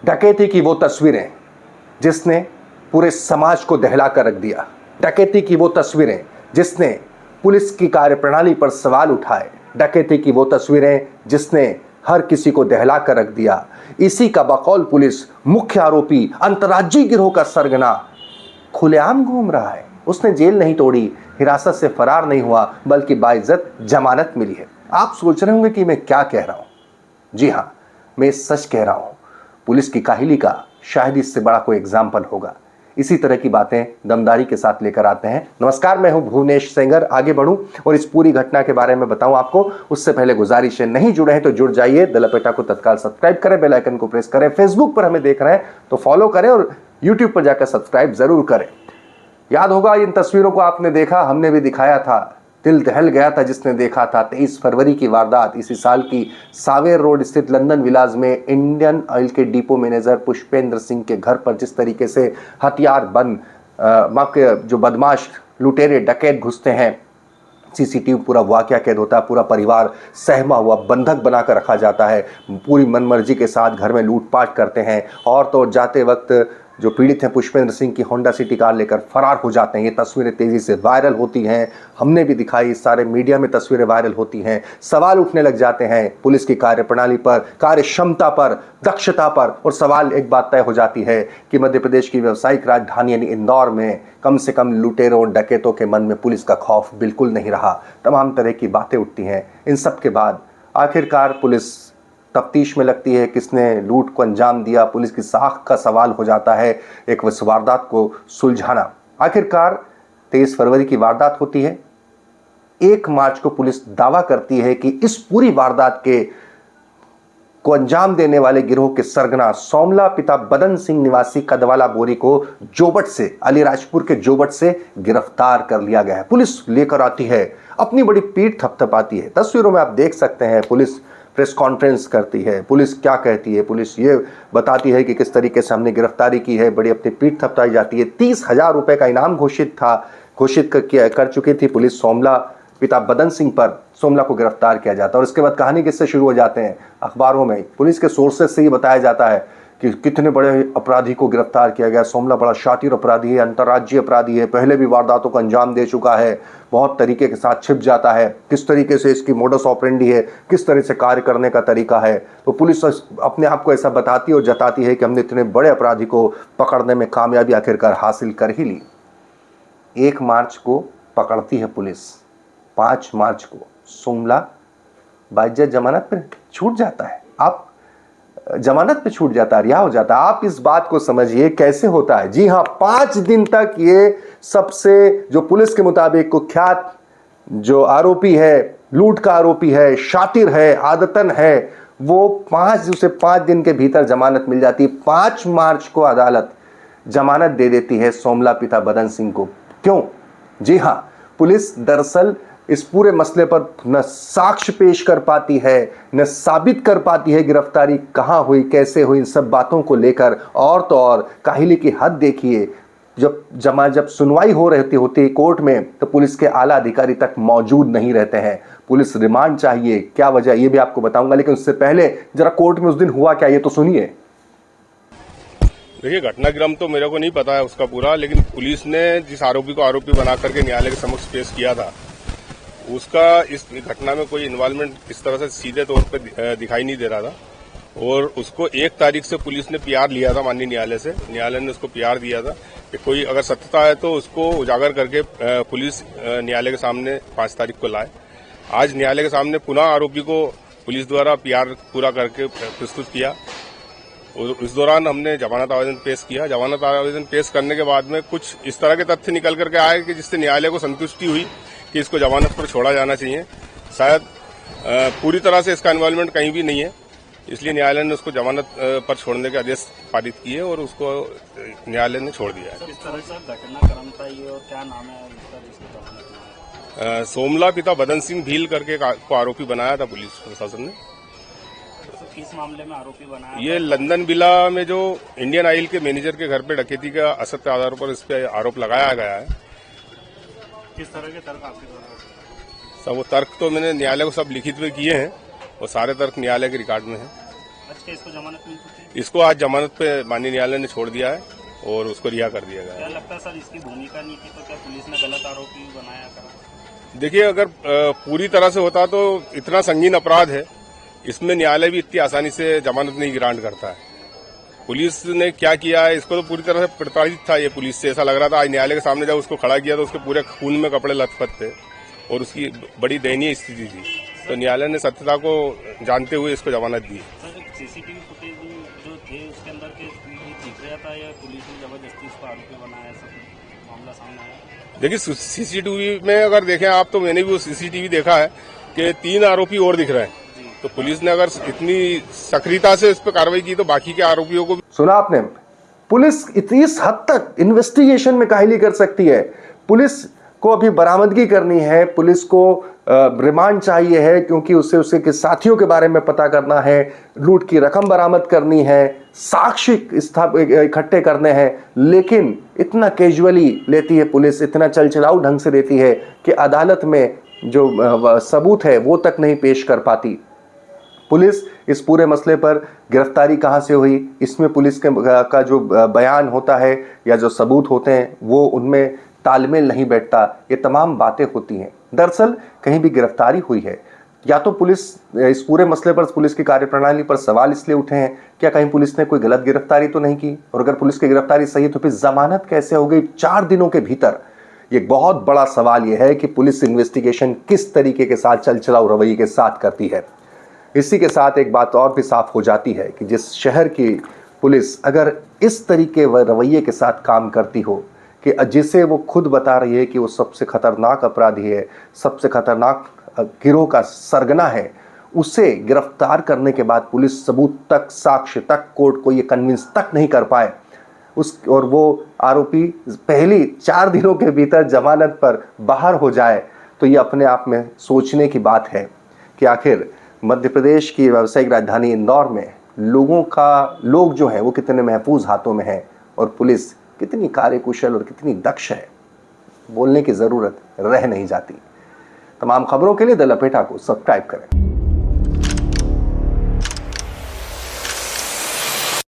डकैती की वो तस्वीरें जिसने पूरे समाज को दहला कर रख दिया। डकैती की वो तस्वीरें जिसने पुलिस की कार्यप्रणाली पर सवाल उठाए। डकैती की वो तस्वीरें जिसने हर किसी को दहला कर रख दिया। इसी का बकौल पुलिस मुख्य आरोपी अंतर्राज्यीय गिरोह का सरगना खुलेआम घूम रहा है। उसने जेल नहीं तोड़ी, हिरासत से फरार नहीं हुआ, बल्कि बाइज्जत जमानत मिली है। आप सोच रहे होंगे कि मैं क्या कह रहा हूं। जी हां, मैं सच कह रहा हूं। पुलिस की काहिली का शायद इससे बड़ा कोई एग्जाम्पल होगा। इसी तरह की बातें दमदारी के साथ लेकर आते हैं। नमस्कार, मैं हूं भुवनेश सेंगर। आगे बढ़ूं और इस पूरी घटना के बारे में बताऊं आपको, उससे पहले गुजारिश है, नहीं जुड़े हैं तो जुड़ जाइए। द लपेटा को तत्काल सब्सक्राइब करें, बेल आइकन को प्रेस करें। फेसबुक पर हमें देख रहे हैं तो फॉलो करें और यूट्यूब पर जाकर सब्सक्राइब जरूर करें। याद होगा, इन तस्वीरों को आपने देखा, हमने भी दिखाया था। दिल दहल गया था जिसने देखा था। 23 फरवरी की वारदात, इसी साल की सावेर रोड स्थित लंदन विलाज में इंडियन ऑयल के डिपो मैनेजर पुष्पेंद्र सिंह के घर पर जिस तरीके से हथियार बंद जो बदमाश लुटेरे डकैत घुसते हैं, सीसीटीवी पूरा वाकया कैद होता है। पूरा परिवार सहमा हुआ बंधक बनाकर रखा जाता है। पूरी मनमर्जी के साथ घर में लूटपाट करते हैं और तो जाते वक्त जो पीड़ित हैं पुष्पेंद्र सिंह की होंडा सिटी कार लेकर फरार हो जाते हैं। ये तस्वीरें तेजी से वायरल होती हैं, हमने भी दिखाई, सारे मीडिया में तस्वीरें वायरल होती हैं। सवाल उठने लग जाते हैं पुलिस की कार्यप्रणाली पर, कार्य क्षमता पर, दक्षता पर। और सवाल एक बात तय हो जाती है कि मध्य प्रदेश की व्यावसायिक राजधानी यानी इंदौर में कम से कम लुटेरों डकैतों के मन में पुलिस का खौफ बिल्कुल नहीं रहा। तमाम तरह की बातें उठती हैं। इन सब के बाद आखिरकार पुलिस तफ्तीश में लगती है, किसने लूट को अंजाम दिया। पुलिस की साख का सवाल हो जाता है एक वारदात को सुलझाना। आखिरकार 23 फरवरी की वारदात होती है। 1 मार्च को पुलिस दावा करती है कि इस पूरी वारदात को अंजाम देने वाले गिरोह के सरगना सोमला पिता बदन सिंह निवासी कदवाला बोरी को जोबट से, अलीराजपुर के जोबट से गिरफ्तार कर लिया गया है। पुलिस लेकर आती है, अपनी बड़ी पीठ थपथपाती है। तस्वीरों में आप देख सकते हैं पुलिस प्रेस कॉन्फ्रेंस करती है। पुलिस क्या कहती है? पुलिस ये बताती है कि किस तरीके से हमने गिरफ्तारी की है। बड़ी अपनी पीठ थपथाई जाती है। 30,000 रुपए का इनाम घोषित कर चुकी थी पुलिस सोमला पिता बदन सिंह पर। सोमला को गिरफ्तार किया जाता है और इसके बाद कहानी किससे शुरू हो जाते हैं? अखबारों में पुलिस के सोर्सेस से ये बताया जाता है कि कितने बड़े अपराधी को गिरफ्तार किया गया। सोमला बड़ा शातिर अपराधी है, अंतर्राज्यीय अपराधी है, पहले भी वारदातों को अंजाम दे चुका है, बहुत तरीके के साथ छिप जाता है, किस तरीके से इसकी मोडस ऑपरेंडी है, किस तरह से कार्य करने का तरीका है। तो पुलिस अपने आप को ऐसा बताती और जताती है कि हमने इतने बड़े अपराधी को पकड़ने में कामयाबी आखिरकार हासिल कर ही ली। 1 मार्च को पकड़ती है पुलिस। 5 मार्च को सोमला बाइज्जत जमानत पर छूट जाता है। आप जमानत पे छूट जाता है, रिहा हो जाता है। आप इस बात को समझिए कैसे होता है। जी हां, 5 दिन तक ये सबसे जो पुलिस के मुताबिक कुख्यात जो आरोपी है, लूट का आरोपी है, शातिर है, आदतन है, वो 5 दिन के भीतर जमानत मिल जाती है। 5 मार्च को अदालत जमानत दे देती है सोमला पिता बदन सिंह को। क्यों? जी हां, पुलिस दरअसल इस पूरे मसले पर न साक्ष्य पेश कर पाती है, न साबित कर पाती है गिरफ्तारी कहां हुई, कैसे हुई। इन सब बातों को लेकर और तो और काहिली की हद देखिए। जब सुनवाई हो रही होती है कोर्ट में, तो पुलिस के आला अधिकारी तक मौजूद नहीं रहते हैं। पुलिस रिमांड चाहिए, क्या वजह ये भी आपको बताऊंगा, लेकिन उससे पहले जरा कोर्ट में उस दिन हुआ क्या ये तो सुनिए। देखिए, घटनाक्रम तो मेरे को नहीं पता है उसका पूरा, लेकिन पुलिस ने जिस आरोपी को आरोपी बना करके न्यायालय के समक्ष पेश किया था, उसका इस घटना में कोई इन्वॉल्वमेंट इस तरह से सीधे तौर पर दिखाई नहीं दे रहा था। और उसको 1 तारीख से पुलिस ने पीआर लिया था माननीय न्यायालय से। न्यायालय ने उसको पीआर दिया था कि कोई अगर सत्यता है तो उसको उजागर करके पुलिस न्यायालय के सामने 5 तारीख को लाए। आज न्यायालय के सामने पुनः आरोपी को पुलिस द्वारा पीआर पूरा करके प्रस्तुत किया। इस दौरान हमने जमानत आवेदन पेश किया। जमानत आवेदन पेश करने के बाद में कुछ इस तरह के तथ्य निकल करके आए कि जिससे न्यायालय को संतुष्टि हुई कि इसको जमानत पर छोड़ा जाना चाहिए। शायद पूरी तरह से इसका इन्वॉल्वमेंट कहीं भी नहीं है, इसलिए न्यायालय ने उसको जमानत पर छोड़ने के आदेश पारित किए और उसको न्यायालय ने छोड़ दिया है। किस तरह से घटनाक्रम था ये और क्या नाम है इसका? सोमला पिता बदन सिंह भील करके को आरोपी बनाया था पुलिस प्रशासन ने। किस मामले में आरोपी बनाया? ये लंदन विला में जो इंडियन ऑयल के मैनेजर के घर पे डकैती का असत्य आधार पर इस पे आरोप लगाया गया है। किस तरह के तर्क आपके द्वारा? सब वो तर्क तो मैंने न्यायालय को सब लिखित में किए हैं और सारे तर्क न्यायालय के रिकॉर्ड में हैं। अच्छा, इसको जमानत मिल चुकी है? इसको आज जमानत पे माननीय न्यायालय ने छोड़ दिया है और उसको रिहा कर दिया गया क्या है। लगता है सर, इसकी भूमिका नहीं थी तो क्या पुलिस ने गलत आरोपी बनाया करा? देखिए, अगर पूरी तरह से होता तो इतना संगीन अपराध है, इसमें न्यायालय भी इतनी आसानी से जमानत नहीं ग्रांट करता है। पुलिस ने क्या किया है, इसको तो पूरी तरह से प्रताड़ित था ये पुलिस से, ऐसा लग रहा था। आज न्यायालय के सामने जब उसको खड़ा किया तो उसके पूरे खून में कपड़े लथपथ थे और उसकी बड़ी दयनीय स्थिति थी। तो न्यायालय ने सत्यता को जानते हुए इसको जमानत दी। सर, सीसीटीवी फुटेज जो थे उसके अंदर के दिख रहा था या पुलिस ने जबरदस्ती उसको आरोपी बनाया, ऐसा कुछ मामला सामने आया? देखिए, सीसीटीवी में अगर देखें आप, तो मैंने भी वो सीसीटीवी देखा है कि 3 आरोपी और दिख रहे हैं। तो पुलिस ने अगर इतनी सक्रियता से इस पर कार्रवाई की तो बाकी के आरोपियों को सुना आपने, पुलिस इस हद तक इन्वेस्टिगेशन में काहिली कर सकती है। पुलिस को अभी बरामदगी करनी है, पुलिस को रिमांड चाहिए है, क्योंकि उससे उसके साथियों के बारे में पता करना है, लूट की रकम बरामद करनी है, साक्ष्य इकट्ठे करने हैं। लेकिन इतना कैजुअली लेती है पुलिस, इतना चलचलाऊ ढंग से लेती है कि अदालत में जो सबूत है वो तक नहीं पेश कर पाती। पुलिस इस पूरे मसले पर गिरफ्तारी कहां से हुई, इसमें पुलिस का जो बयान होता है या जो सबूत होते हैं वो उनमें तालमेल नहीं बैठता, ये तमाम बातें होती हैं। दरअसल कहीं भी गिरफ्तारी हुई है, या तो पुलिस इस पूरे मसले पर, पुलिस की कार्यप्रणाली पर सवाल इसलिए उठे हैं क्या कहीं पुलिस ने कोई गलत गिरफ्तारी तो नहीं की, और अगर पुलिस की गिरफ्तारी सही है तो फिर जमानत कैसे हो गई 4 दिनों के भीतर। ये बहुत बड़ा सवाल यह है कि पुलिस इन्वेस्टिगेशन किस तरीके के साथ चलचलाऊ रवैये के साथ करती है। इसी के साथ एक बात और भी साफ हो जाती है कि जिस शहर की पुलिस अगर इस तरीके व रवैये के साथ काम करती हो कि जिसे वो खुद बता रही है कि वो सबसे खतरनाक अपराधी है, सबसे खतरनाक गिरोह का सरगना है, उसे गिरफ्तार करने के बाद पुलिस सबूत तक, साक्ष्य तक, कोर्ट को ये कन्विंस तक नहीं कर पाए और वो आरोपी पहली 4 दिनों के भीतर जमानत पर बाहर हो जाए, तो ये अपने आप में सोचने की बात है कि आखिर मध्य प्रदेश की व्यावसायिक राजधानी इंदौर में लोग जो हैं वो कितने महफूज हाथों में हैं और पुलिस कितनी कार्यकुशल और कितनी दक्ष है, बोलने की ज़रूरत रह नहीं जाती। तमाम खबरों के लिए द लपेटा को सब्सक्राइब करें।